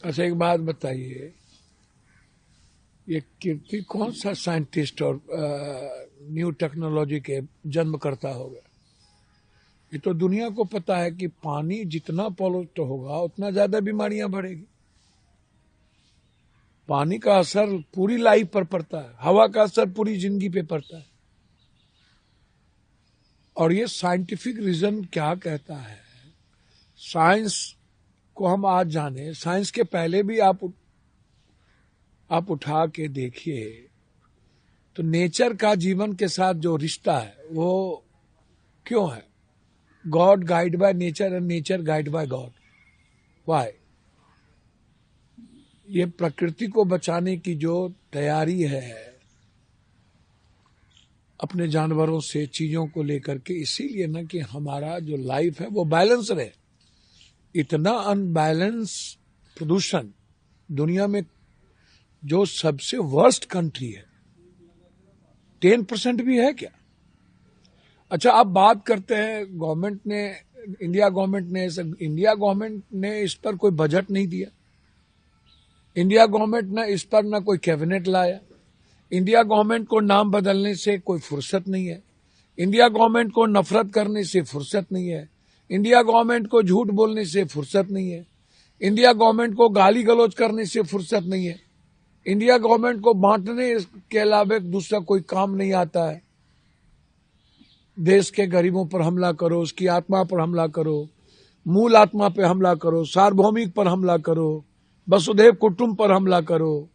अच्छा, एक बात बताइए, ये कीर्ति कौन सा साइंटिस्ट और न्यू टेक्नोलॉजी के जन्म करता होगा? ये तो दुनिया को पता है कि पानी जितना पॉल्यूट होगा उतना ज्यादा बीमारियां बढ़ेगी। पानी का असर पूरी लाइफ पर पड़ता है, हवा का असर पूरी जिंदगी पे पड़ता है। और ये साइंटिफिक रीजन क्या कहता है? साइंस को हम आज जाने, साइंस के पहले भी आप उठा के देखिए तो नेचर का जीवन के साथ जो रिश्ता है वो क्यों है? God guide by nature and nature guide by God. Why? ये प्रकृति को बचाने की जो तैयारी है अपने जानवरों से, चीजों को लेकर के, इसीलिए ना कि हमारा जो लाइफ है वो बैलेंस रहे। इतना अनबैलेंस प्रदूषण दुनिया में, जो सबसे वर्स्ट कंट्री है, 10% भी है क्या? अच्छा, अब बात करते हैं गवर्नमेंट ने, इंडिया गवर्नमेंट ने इस पर कोई बजट नहीं दिया। इंडिया गवर्नमेंट ने इस पर ना कोई कैबिनेट लाया। इंडिया गवर्नमेंट को नाम बदलने से कोई फुर्सत नहीं है। इंडिया गवर्नमेंट को नफरत करने से फुर्सत नहीं है। इंडिया गवर्नमेंट को झूठ बोलने से फुर्सत नहीं है। इंडिया गवर्नमेंट को गाली गलौज करने से फुर्सत नहीं है। इंडिया गवर्नमेंट को बांटने के अलावा दूसरा कोई काम नहीं आता है। देश के गरीबों पर हमला करो, उसकी आत्मा पर हमला करो, मूल आत्मा पर हमला करो, सार्वभौमिक पर हमला करो, वसुधैव कुटुंब पर हमला करो।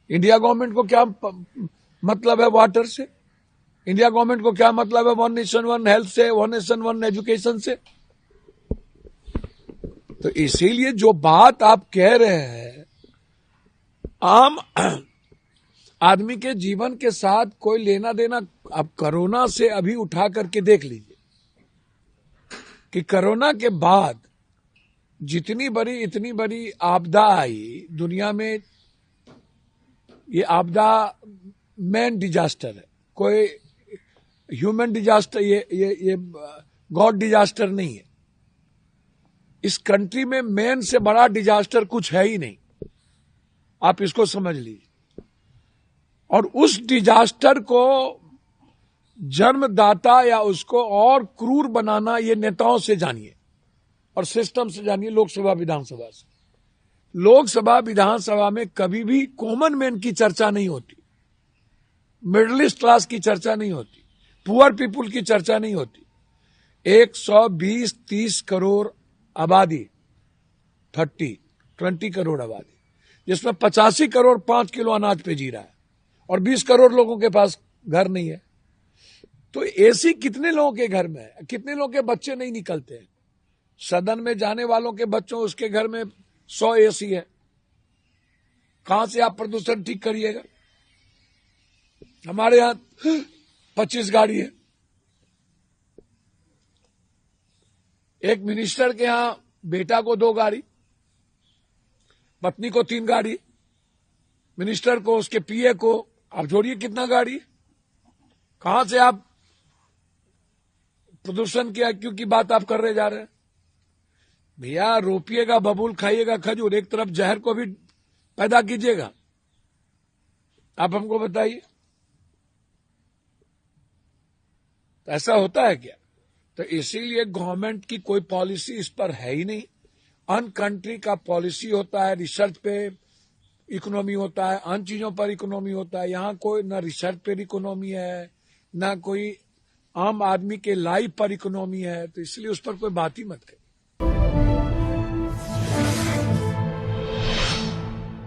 इंडिया गवर्नमेंट को क्या मतलब है वाटर से? इंडिया गवर्नमेंट को क्या मतलब है वन नेशन वन हेल्थ से, वन नेशन वन एजुकेशन से? तो इसीलिए जो बात आप कह रहे हैं, आम आदमी के जीवन के साथ कोई लेना देना, अब कोरोना से अभी उठा करके देख लीजिए कि कोरोना के बाद इतनी बड़ी आपदा आई दुनिया में। ये आपदा मैन डिजास्टर है, कोई ह्यूमन डिजास्टर, ये गॉड डिजास्टर नहीं है। इस कंट्री में मैन से बड़ा डिजास्टर कुछ है ही नहीं, आप इसको समझ लीजिए। और उस डिजास्टर को जन्मदाता या उसको और क्रूर बनाना, ये नेताओं से जानिए और सिस्टम से जानिए, लोकसभा विधानसभा से। लोकसभा विधानसभा में कभी भी कॉमन मैन की चर्चा नहीं होती, मिडिल क्लास की चर्चा नहीं होती, पुअर पीपुल की चर्चा नहीं होती। 120-30 करोड़ आबादी, 20 करोड़ आबादी, जिसमें 85 करोड़ 5 किलो अनाज पे जी रहा है और 20 करोड़ लोगों के पास घर नहीं है। तो एसी कितने लोगों के घर में है? कितने लोगों के बच्चे नहीं निकलते हैं? सदन में जाने वालों के बच्चों, उसके घर में 100 एसी है। कहां से आप प्रदूषण ठीक करिएगा? हमारे यहां 25 गाड़ी है। एक मिनिस्टर के यहां बेटा को 2 गाड़ी, पत्नी को 3 गाड़ी, मिनिस्टर को, उसके पीए को, आप जोड़िए कितना गाड़ी। कहां से आप प्रदूषण की IQ की बात आप कर रहे जा रहे हैं? भैया, रोपिएगा बबूल, खाइएगा खजूर, एक तरफ जहर को भी पैदा कीजिएगा। आप हमको बताइए, ऐसा होता है क्या? तो इसीलिए गवर्नमेंट की कोई पॉलिसी इस पर है ही नहीं। अन कंट्री का पॉलिसी होता है, रिसर्च पे इकोनॉमी होता है, अन चीजों पर इकोनॉमी होता है। यहाँ कोई ना रिसर्च पर इकोनॉमी है, ना कोई आम आदमी के लाइफ पर इकोनॉमी है। तो इसलिए उस पर कोई बात ही मत करें।